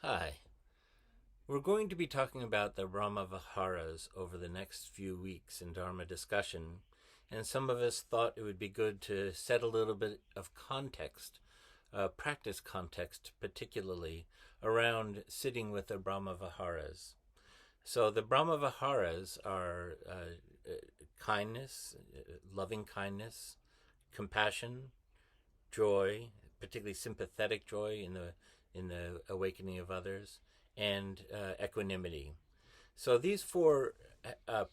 Hi. We're going to be talking about the Brahma Viharas over the next few weeks in Dharma discussion, and some of us thought it would be good to set a little bit of context, practice context particularly, around sitting with the Brahma Viharas. So the Brahma Viharas are kindness, loving kindness, compassion, joy, particularly sympathetic joy in the awakening of others, and equanimity. So these four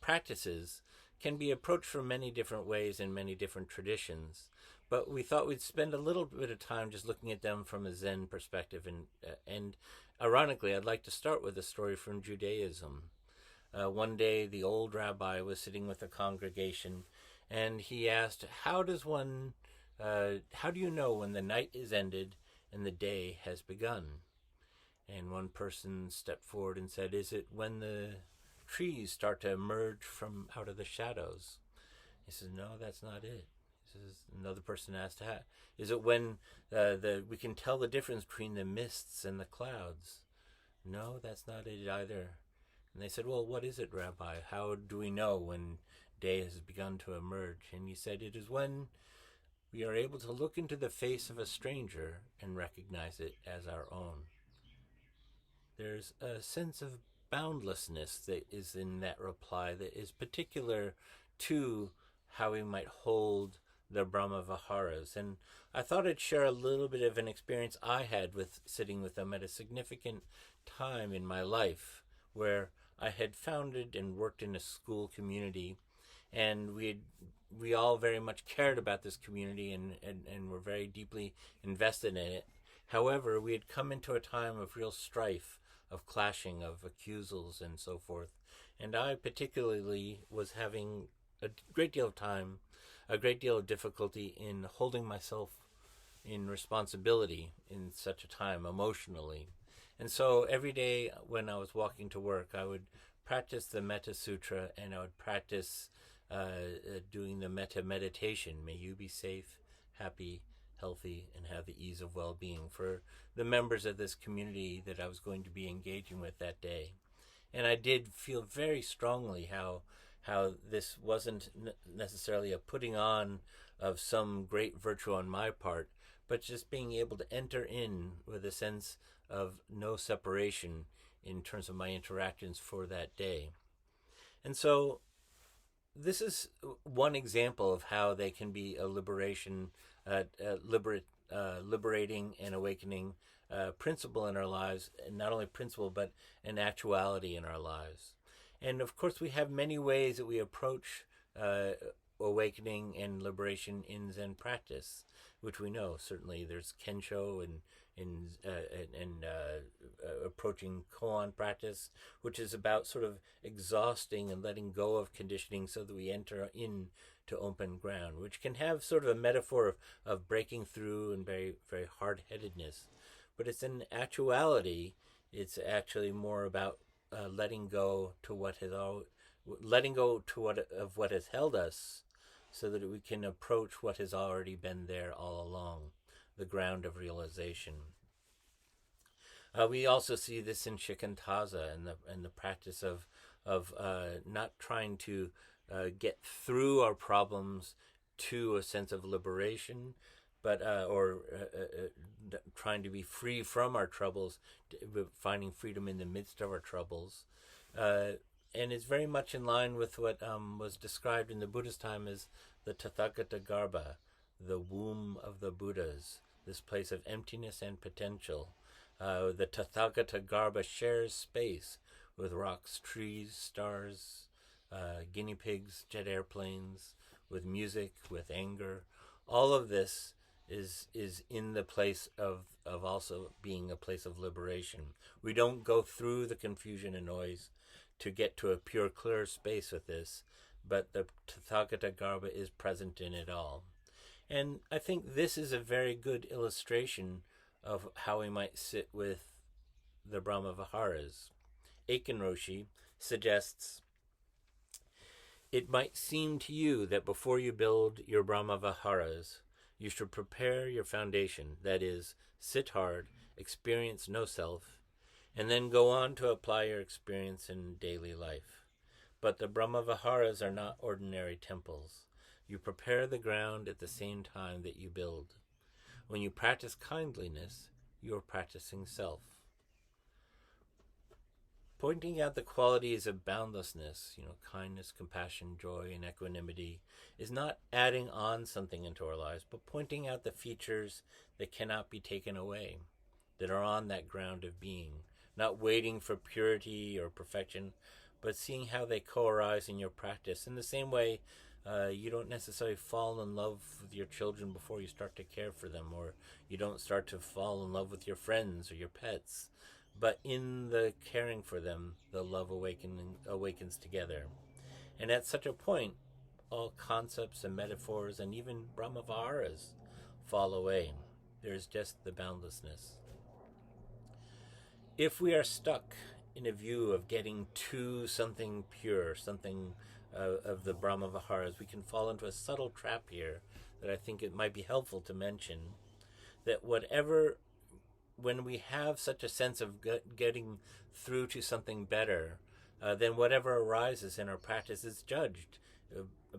practices can be approached from many different ways in many different traditions. But we thought we'd spend a little bit of time just looking at them from a Zen perspective, and ironically, I'd like to start with a story from Judaism. One day, the old rabbi was sitting with a congregation, and he asked, how do you know when the night is ended and the day has begun?" And one person stepped forward and said, "Is it when the trees start to emerge from out of the shadows?" He says, "No, that's not it." He says, another person asked, "Is it when we can tell the difference between the mists and the clouds?" "No, that's not it either." And they said, "Well, what is it, Rabbi? How do we know when day has begun to emerge?" And he said, "It is when we are able to look into the face of a stranger and recognize it as our own." There's a sense of boundlessness that is in that reply that is particular to how we might hold the Brahma Viharas. And I thought I'd share a little bit of an experience I had with sitting with them at a significant time in my life where I had founded and worked in a school community, and we all very much cared about this community and were very deeply invested in it. However, we had come into a time of real strife, of clashing, of accusals, and so forth. And I particularly was having a great deal of time, a great deal of difficulty in holding myself in responsibility in such a time emotionally. And so every day when I was walking to work, I would practice the Metta Sutra, and I would practice doing the Metta meditation. May you be safe, happy, healthy, and have the ease of well-being for the members of this community that I was going to be engaging with that day. And I did feel very strongly how this wasn't necessarily a putting on of some great virtue on my part, but just being able to enter in with a sense of no separation in terms of my interactions for that day. And so this is one example of how they can be a liberating and awakening principle in our lives, and not only principle, but an actuality in our lives. And of course, we have many ways that we approach awakening and liberation in Zen practice, which we know. Certainly, there's Kensho and approaching koan practice, which is about sort of exhausting and letting go of conditioning so that we enter into open ground, which can have sort of a metaphor of breaking through and very, very hard-headedness. But it's in actuality, it's actually more about letting go to what has held us, so that we can approach what has already been there all along, the ground of realization. We also see this in shikantaza and the practice of not trying to get through our problems to a sense of liberation, but trying to be free from our troubles, finding freedom in the midst of our troubles. And it's very much in line with what was described in the Buddha's time as the Tathagata Garbha, the womb of the Buddhas, this place of emptiness and potential. The Tathagata Garbha shares space with rocks, trees, stars, guinea pigs, jet airplanes, with music, with anger. All of this is in the place of also being a place of liberation. We don't go through the confusion and noise to get to a pure, clear space with this, but the Tathagata Garbha is present in it all. And I think this is a very good illustration of how we might sit with the Brahma Viharas. Aiken Roshi suggests, "It might seem to you that before you build your Brahma Viharas, you should prepare your foundation, that is, sit hard, experience no self, and then go on to apply your experience in daily life. But the Brahma Viharas are not ordinary temples. You prepare the ground at the same time that you build. When you practice kindliness, you are practicing self. Pointing out the qualities of boundlessness, kindness, compassion, joy, and equanimity, is not adding on something into our lives, but pointing out the features that cannot be taken away, that are on that ground of being, not waiting for purity or perfection, but seeing how they co-arise in your practice. In the same way, you don't necessarily fall in love with your children before you start to care for them, or you don't start to fall in love with your friends or your pets. But in the caring for them, the love awakens together. And at such a point, all concepts and metaphors and even Brahma Viharas fall away. There's just the boundlessness. If we are stuck in a view of getting to something pure, something of the Brahma Viharas, we can fall into a subtle trap here that I think it might be helpful to mention, that when we have such a sense of getting through to something better, then whatever arises in our practice is judged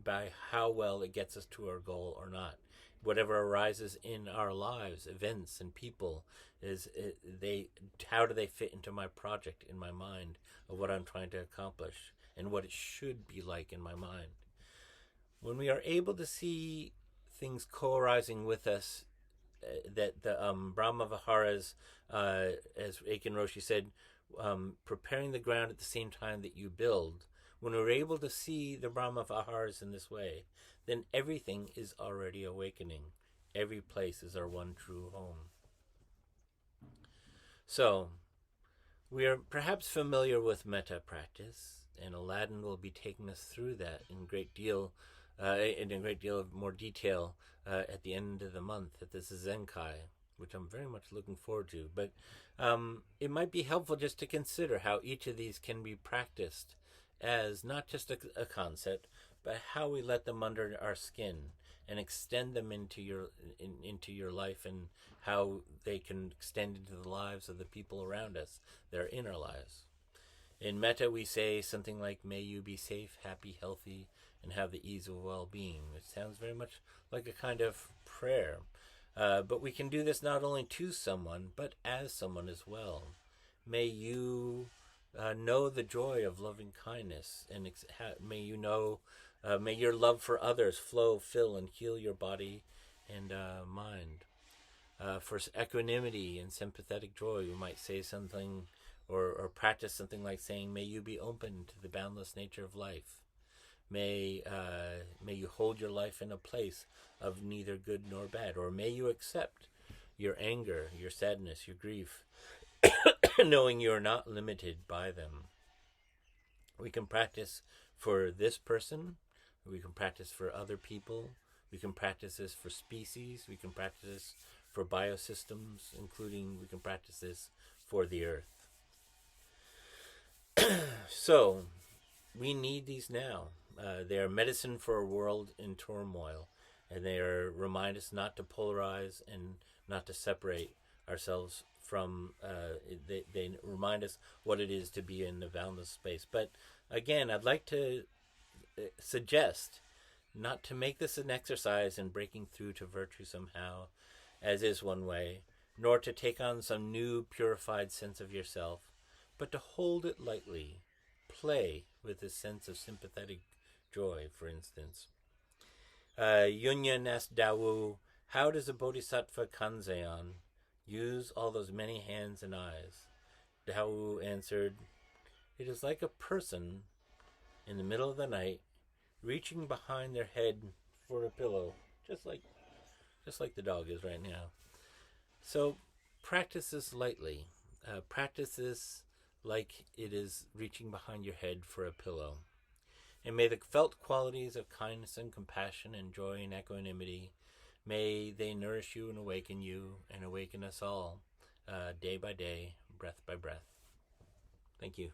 by how well it gets us to our goal or not. Whatever arises in our lives, events and people, how do they fit into my project in my mind of what I'm trying to accomplish and what it should be like in my mind. When we are able to see things co-arising with us, that the Brahma Viharas, as Aiken Roshi said, preparing the ground at the same time that you build, when we're able to see the Brahma Viharas in this way, then everything is already awakening. Every place is our one true home. So, we are perhaps familiar with metta practice, and Aladdin will be taking us through that in a great deal of more detail at the end of the month at the Zenkai, which I'm very much looking forward to. But it might be helpful just to consider how each of these can be practiced as not just a concept, but how we let them under our skin and extend them into your life, and how they can extend into the lives of the people around us that are in our lives. In metta, we say something like, "May you be safe, happy, healthy, and have the ease of well-being," which sounds very much like a kind of prayer. But we can do this not only to someone, but as someone as well. May you know the joy of loving kindness, and may you know, may your love for others flow, fill, and heal your body and mind. For equanimity and sympathetic joy, we might say something or practice something like saying, "May you be open to the boundless nature of life. May you hold your life in a place of neither good nor bad," or "May you accept your anger, your sadness, your grief, knowing you are not limited by them." We can practice for this person, we can practice for other people, we can practice this for species, we can practice this for biosystems, including we can practice this for the earth. So, we need these now. They are medicine for a world in turmoil, and they remind us not to polarize and not to separate ourselves from. They remind us what it is to be in the boundless space. But again, I'd like to suggest not to make this an exercise in breaking through to virtue somehow, as is one way, nor to take on some new purified sense of yourself, but to hold it lightly, play with a sense of sympathetic joy, for instance. Yunyan asked Dawu, "How does a bodhisattva kanzeon use all those many hands and eyes?" Dawu answered, "It is like a person in the middle of the night reaching behind their head for a pillow, just like the dog is right now." So practice this lightly. Practice this like it is reaching behind your head for a pillow. And may the felt qualities of kindness and compassion and joy and equanimity, may they nourish you and awaken us all, day by day, breath by breath. Thank you.